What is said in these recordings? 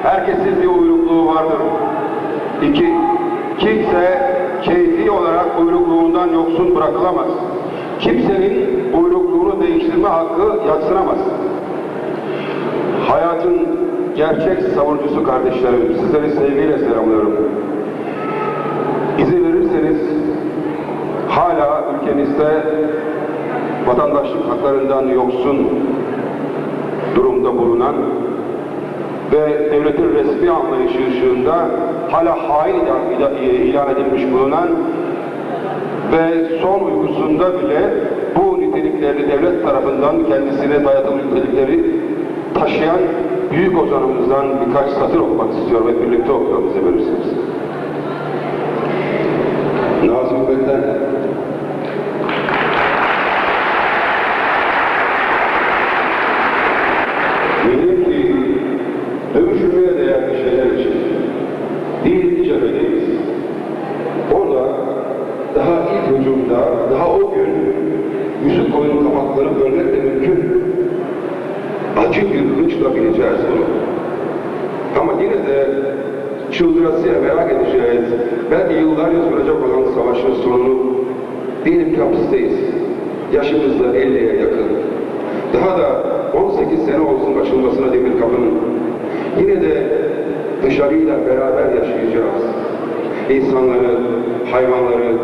herkesin bir uyrukluğu vardır. İki, kimse keyfi olarak uyrukluğundan yoksun bırakılamaz. Kimsenin uyrukluğunu değiştirme hakkı yadsınamaz. Hayatın gerçek savunucusu kardeşlerim, sizleri sevgiyle selamlıyorum. İzin verirseniz hala ülkemizde vatandaşlık haklarından yoksun durumda bulunan ve devletin resmi anlayışı ışığında hala hain ilan edilmiş bulunan ve son uykusunda bile bu nitelikleri devlet tarafından kendisine dayatılı nitelikleri taşıyan büyük ozanımızdan birkaç satır okumak istiyorum. Hep birlikte okuyalım, bize verirsiniz. Nazım Hikmet'ten diyelim ki dövüşülmeye değerli şeyler için değil cephedeyiz. Orada daha ilk hücumda, daha o gün Yusuf Koyun'un kapaklarını bölmek de mümkün. Acı bir hınçla bileceğiz bunu. Ama yine de çıldırasıya merak edeceğiz. Belki yıllarca sürecek olan savaşın sonunu, diyelim ki hapisteyiz. Yaşımız da 50'ye yakın. Daha da 18 sene olsun açılmasına demir kapının. Yine de dışarıyla beraber yaşayacağız. İnsanları, hayvanları,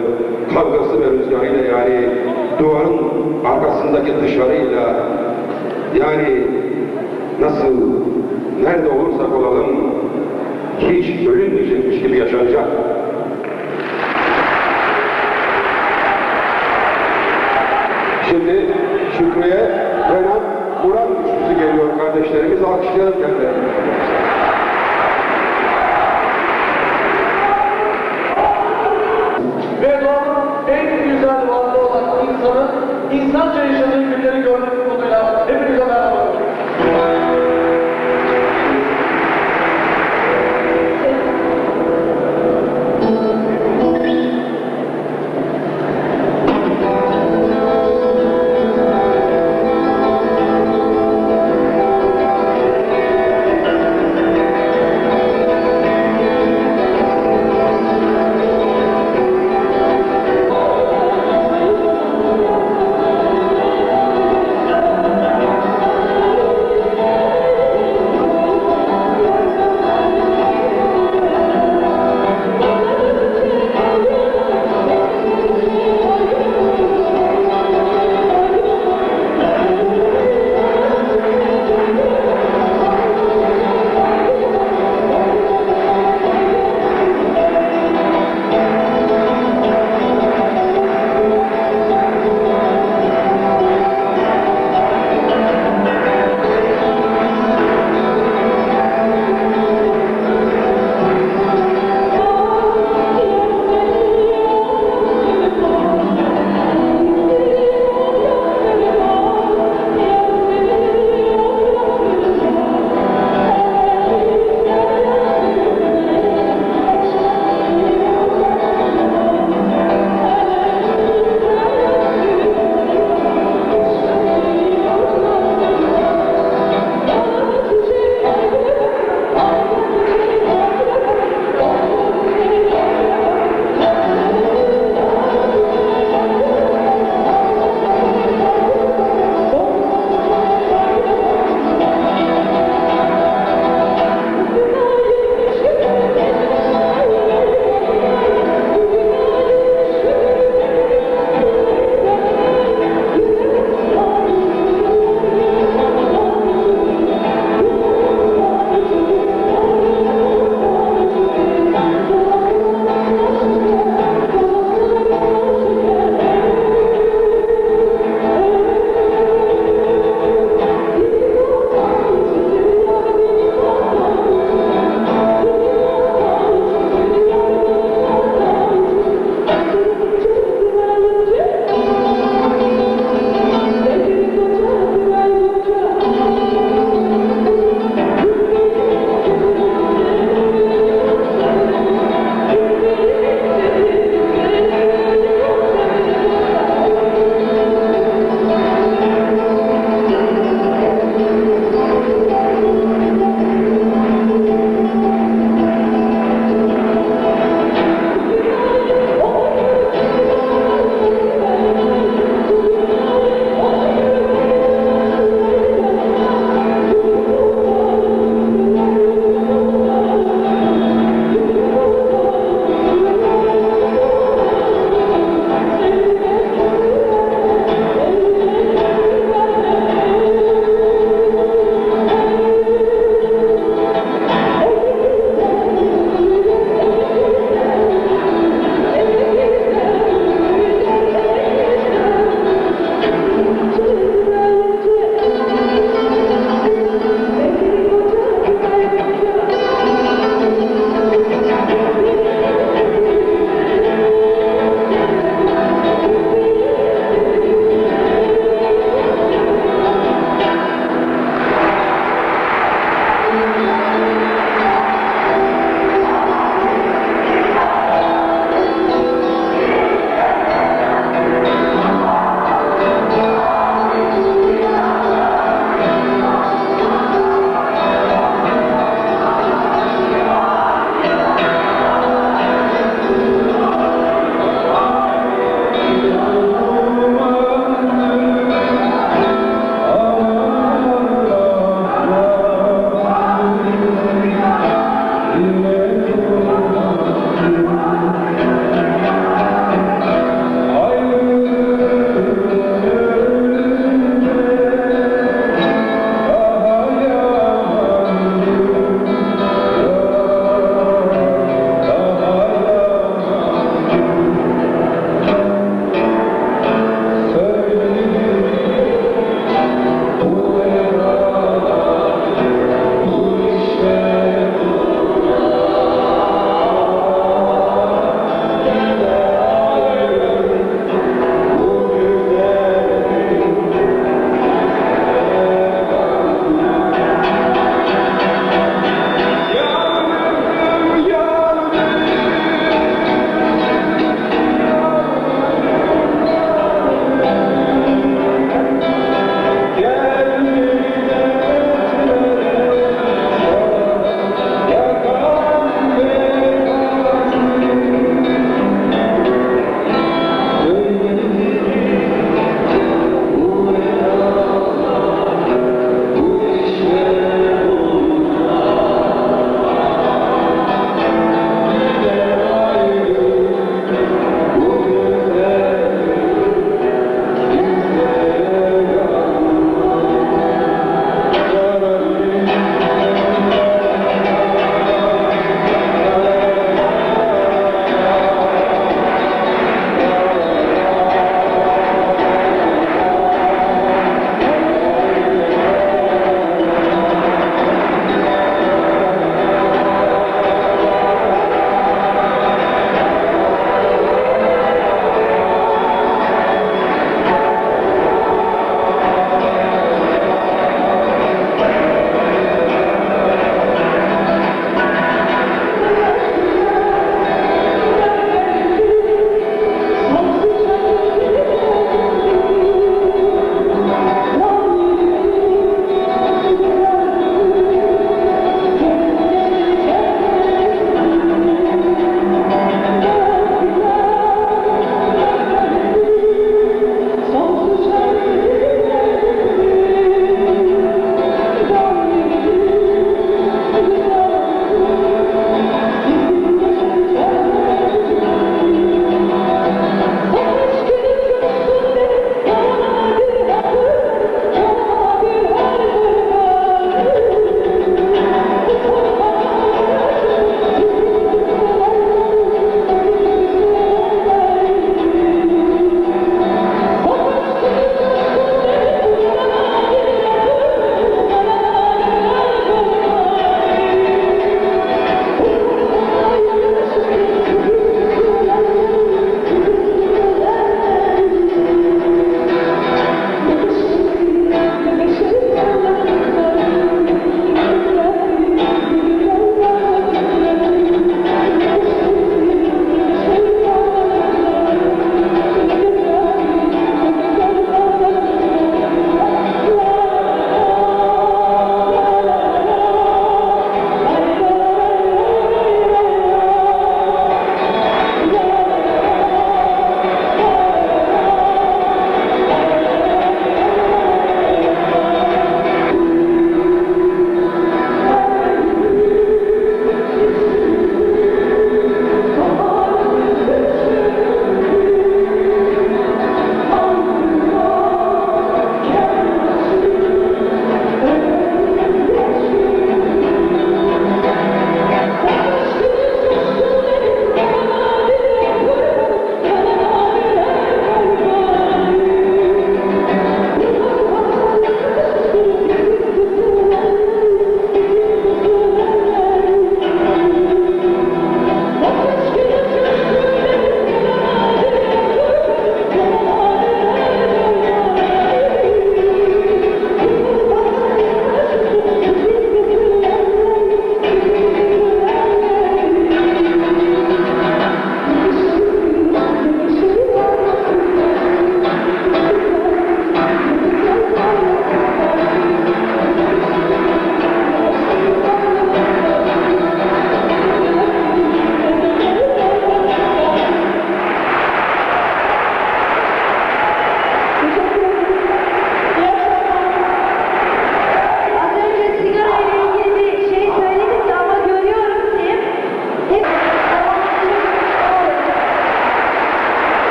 kavgası ve rüzgarıyla, yani duvarın arkasındaki dışarıyla, yani nasıl, nerede olursak olalım, hiç ölünmeyecekmiş gibi yaşanacak. Şimdi Şükrü'ye Renan Murat üçlüsü geliyor kardeşlerimiz, alkışlayalım kendilerini. Ve doğanın en güzel varlığı olan insanın insanca yaşadığı günleri görmek umuduyla hepinize merhaba.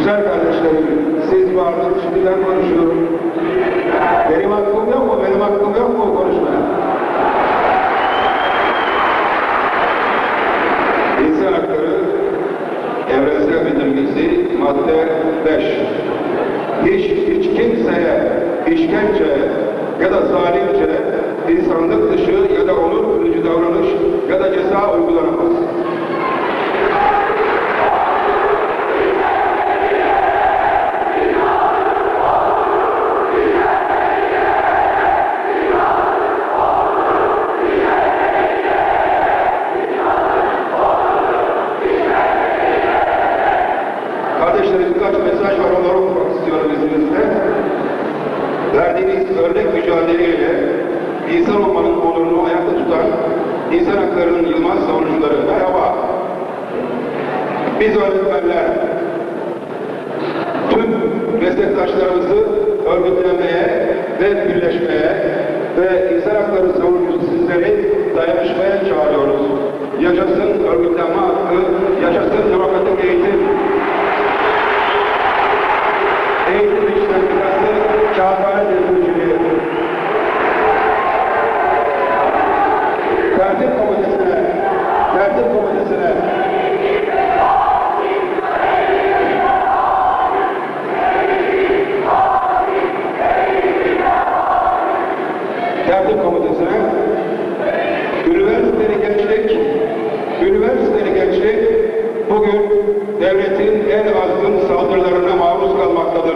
Güzel kardeşlerim, siz vardınız, şimdi ben konuşuyorum. Benim hakkım yok mu? Benim hakkım yok mu konuşmaya? İnsan hakları evrensel bildirgesi madde 5. Hiç kimseye işkence ya da zalimce insanlık dışı ya da onur kırıcı davranış ya da ceza uygulanamaz. Kardeşlerim, birkaç mesaj var, onları okumak istiyorum izninizle. Verdiğiniz örnek mücadeleyle insan olmanın onurunu ayakta tutan insan haklarının yılmaz savunucuları, merhaba. Biz öğretmenler tüm meslektaşlarımızı örgütlenmeye ve birleşmeye ve insan hakları savunucusu sizleri dayanışmaya çağırıyoruz. Yaşasın örgütlenme hakkı, yaşasın demokratik eğitim. Eğitim işletmesi, kâhane devrimciliği. Tertip komitesine. Tertip komitesine üniversiteli gençlik bugün devletin en azgın saldırılarına maruz kalmaktadır.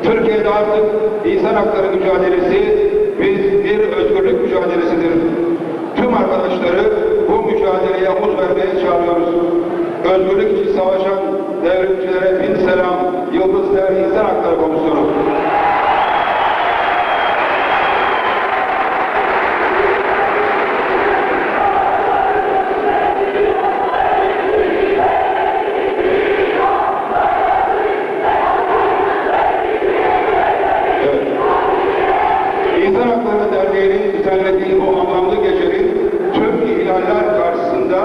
Türkiye'de artık insan hakları mücadelesi bir özgürlük mücadelesidir. Tüm arkadaşları bu mücadeleye omuz vermeye çağırıyoruz. Özgürlük için savaşan devrimcilere bin selam. Yıldızlar İnsan Hakları Komisyonu. İnsan Hakları Derneği'nin düzenlediği bu anlamlı gecenin tüm ihlaller karşısında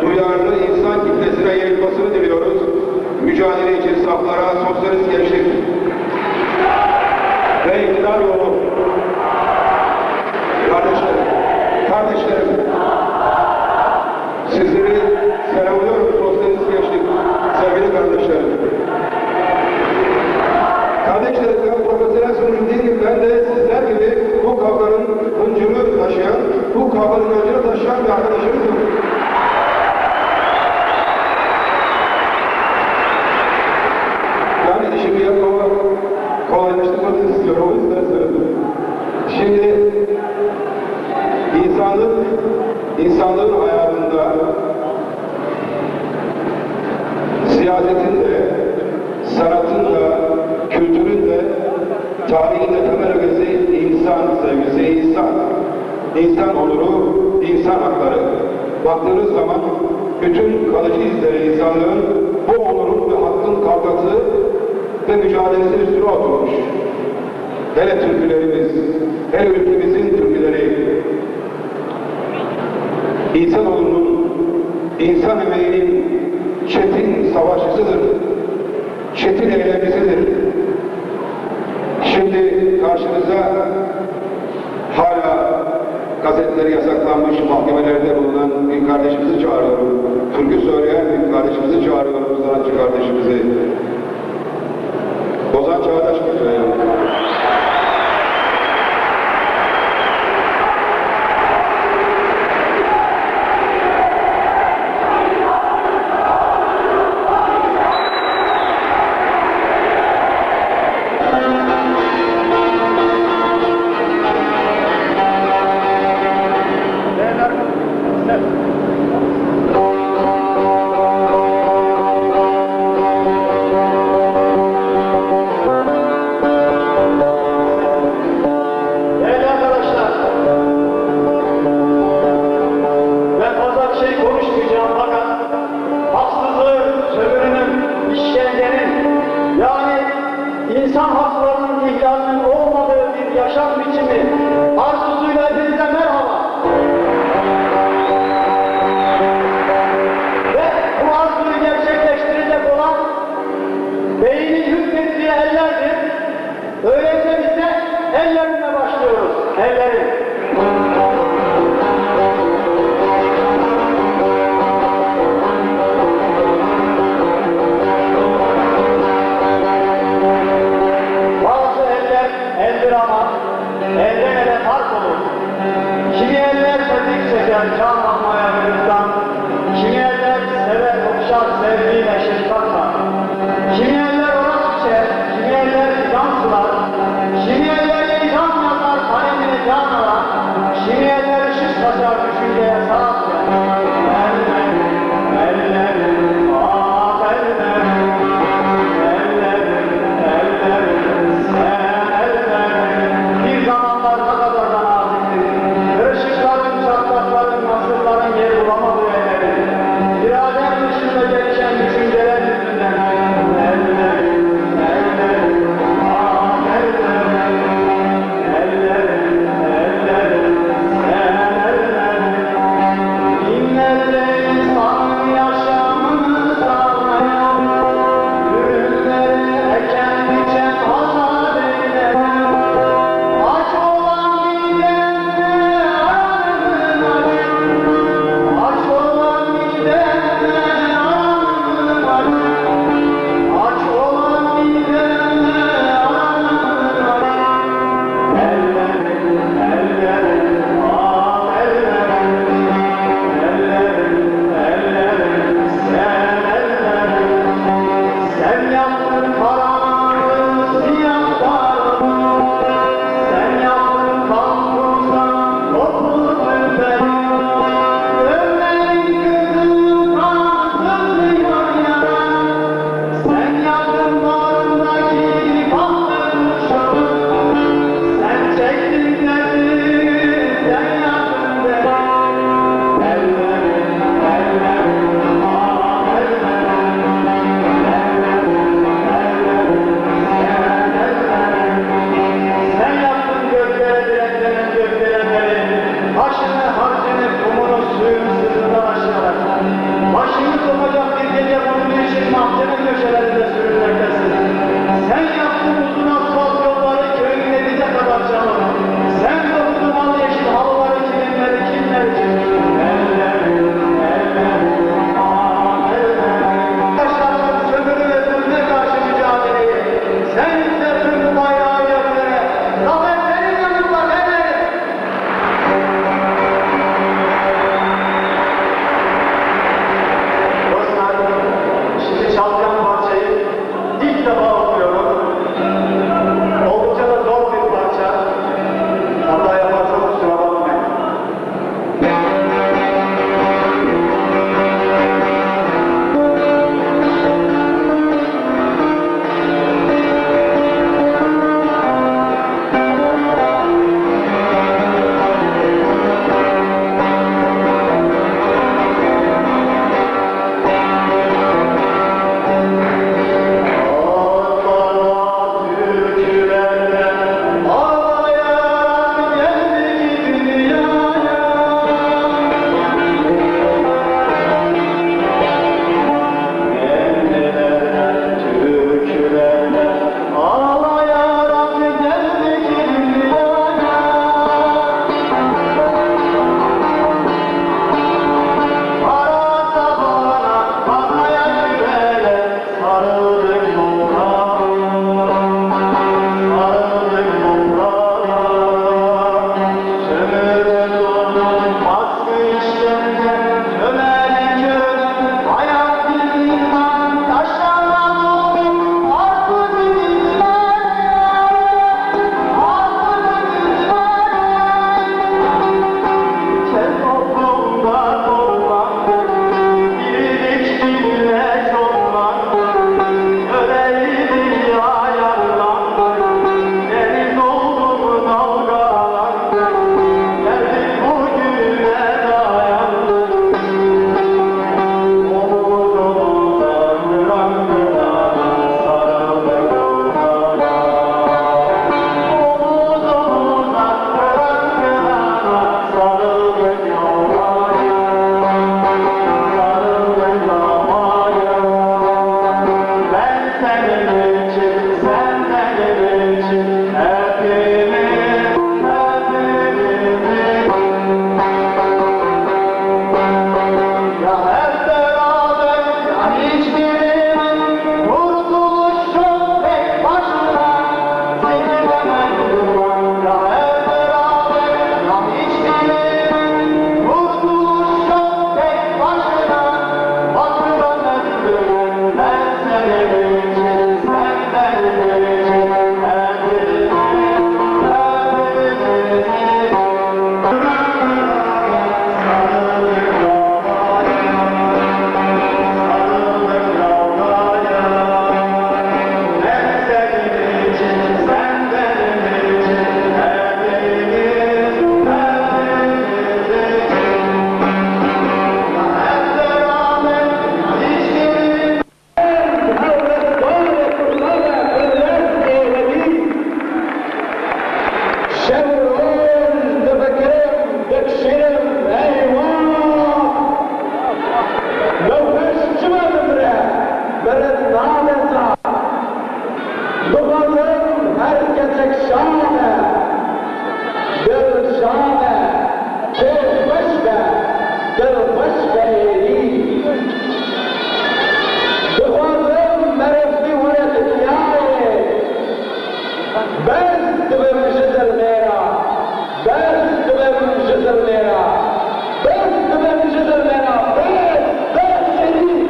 duyarlı insan kitlesine yayılmasını diliyoruz. Mücadele için saflara sosyalist gençlik ve iktidar yolu. Kardeşlerim, sizleri selamlıyorum sosyalist gençlik, sevgili kardeşlerim. Kardeşlerim, ben profesyonel sunucu değilim. Ben de sizler gibi bu kavganın hıncını taşıyan, bu kavganın hıncını taşıyan bir arkadaşımızım. Yani işimi yapmama kolaylaştırmasını istiyorum. O yüzden söyledim. Şimdi insanlığın hayatında siyasetin de, sanatın da, kültürün de, tarihin de temel ögesi insan sevgisi, insan onuru, insan hakları. Baktığınız zaman bütün kalıcı izleri insanlığın bu onurun ve hakkın kavgası ve mücadelesi üstüne oturmuş. Hele türkülerimiz, hele ülkemizin türküleri, insanoğlunun, insan emeğinin çetin savaşçısıdır, çetin eylemcisidir. Şimdi karşınıza hala gazeteleri yasaklanmış, mahkemelerde bulunan bir kardeşimizi çağırıyorum. Türkü söyleyen bir kardeşimizi çağırıyorum, sanatçı kardeşimizi. Ozan Çağdaş getiriyor. ellerim. Bazı eller eldir ama elden ele fark olur. Kimi eller tetik çeker can almaya gırttan, kimi eller sever okşar sevdiğine şefkatla. Kimi eller orak içer, kimi eller can sular, kimi eller can yazar kalemine can alar, kimi eller ışık saçar düşünceye saat ver. Ellerim, ah ellerim, ellerim, sen ellerim. Bir zamanlar ne kadar da nazikti. Işıkların, çatlakların, nasırların yer bulamadığı ellerim. İradem dışında gelişen düşünceler yüzünden. Ellerim, ah ellerim, sen ellerim. İnlerle insanın yaşamını sağlayan, ürünleri eken biçen azat eyleyen, aç olan midenle aranın aç olan midenle aranın aç olan midenle aranın ellerim, ah ellerim, sen ellerim. Sen yaptın karanlığı siyahlarını, sen yaptın kampursan toplu tüfeği. Ömrenin kızı kansız yana, sen yaptın bağrındaki kanlı kuşağı. Sen çektin derdini, sen yaptın derdini. Ellerim, ah sen yaptın göklere direklenen gökdelenleri, taşını, harcını, kumunu, suyunu sırtından aşarak. Başını sokacak bir gece bunun için mahzenin köşelerinde sürünmektesin. Sen yaptın uzun asfalt yolları köyün denize kadar çalın. Sen dokudun al yeşil halıları kilimleri kimler için? Ellerim, ah ellerim. Taşlarla sömürü ve zulme karşı mücadeleyi. Sen yükselttin bu bayrağı göklere. Zafer senin yanında ellerim. Dostlar, şimdi çalacağım parçayı ilk defa okuyorum. Oldukça da zor bir parça. Hata yaparsam kusura bakmayın. Sen benim için hepimiz کچک شانه دل شانه که خوش به دل خوش به ایدی دخوازم مرفتی ورد نیایه بست بم جزل میرا بست بم جزل میرا بست بم جزل میرا بست ایدی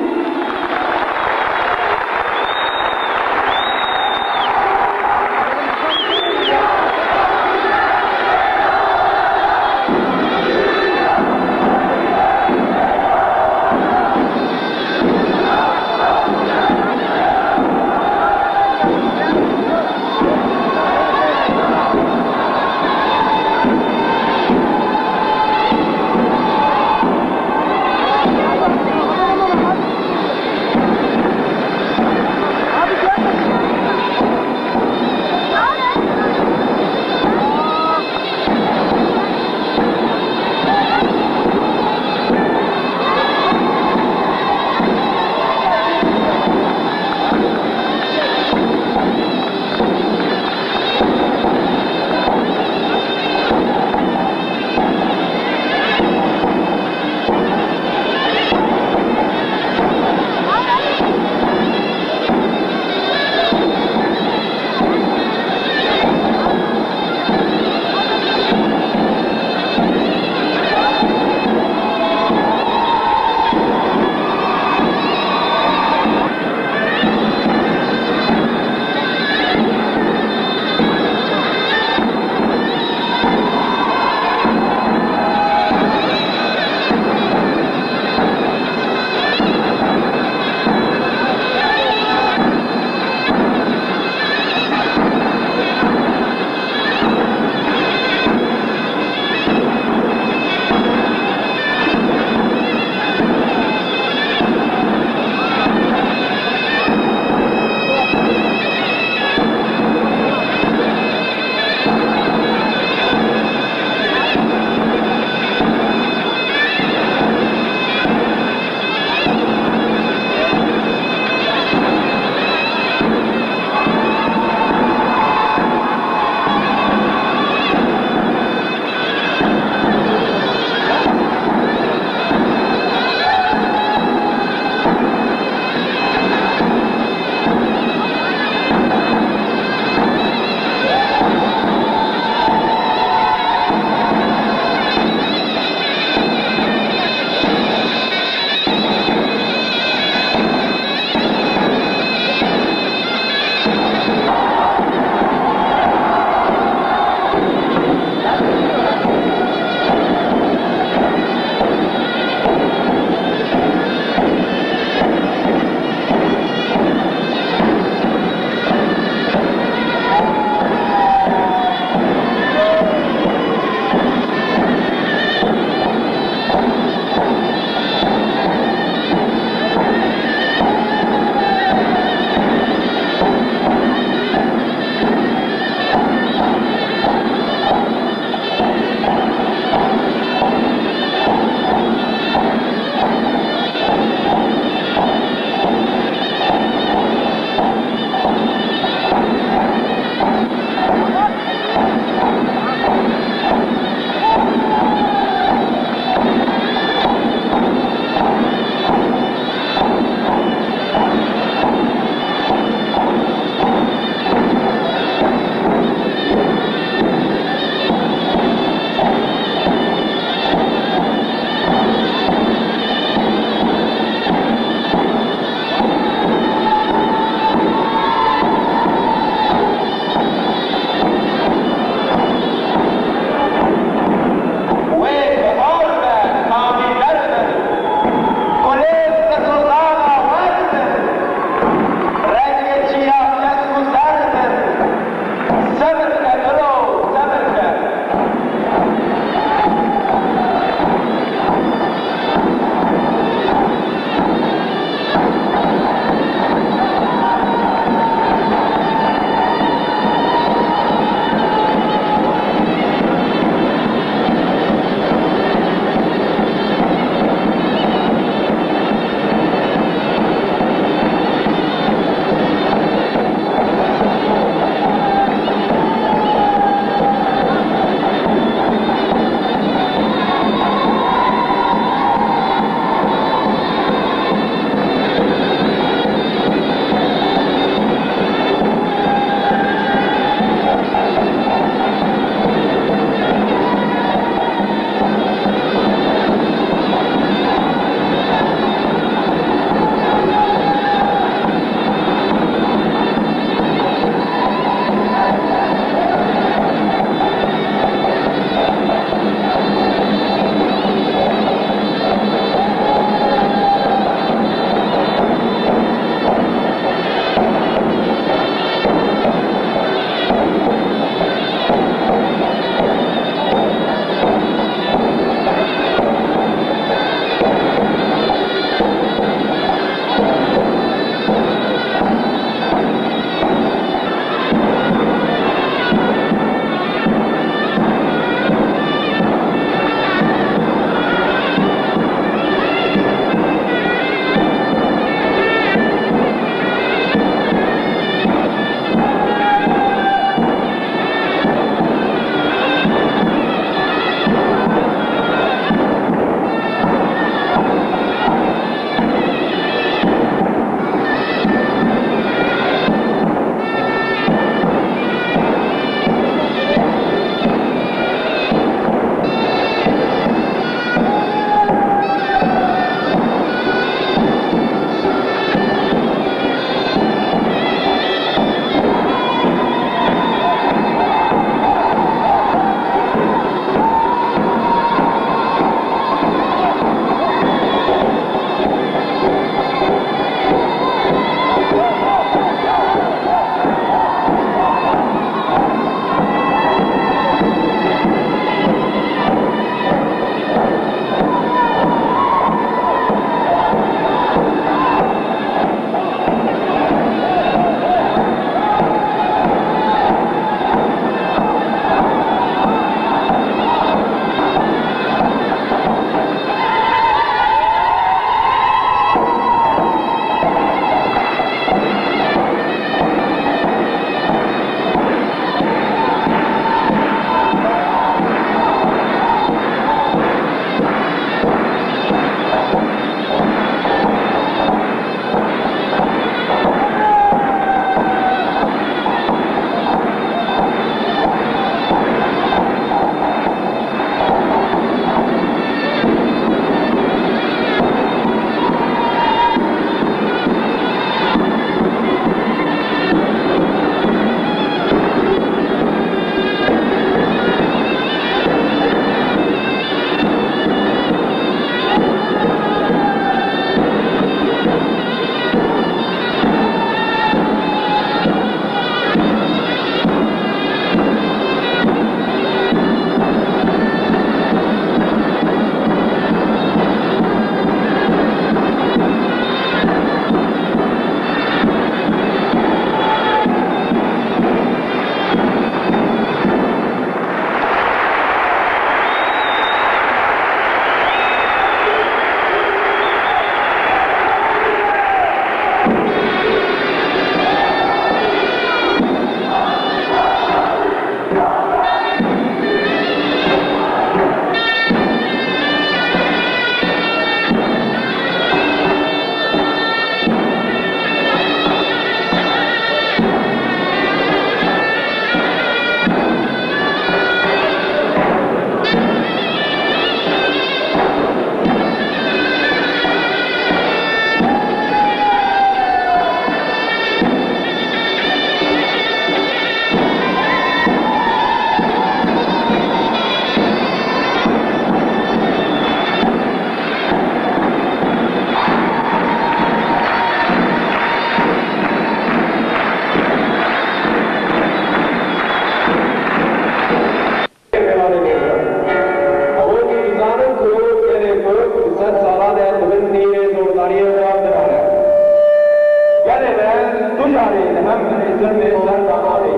هم الزلمة سر دماري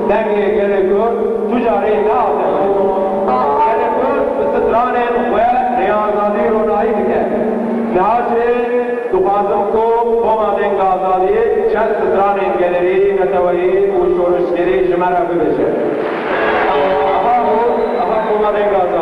دنگي گلگور تجاري لازم گلگور بستران و ریاضادی رونایی بکن لحاظه دخوازم کو بومادن گازادی چند ستران گلری نتوایی و شورشگری جمعه بشه اها بومادن گازادی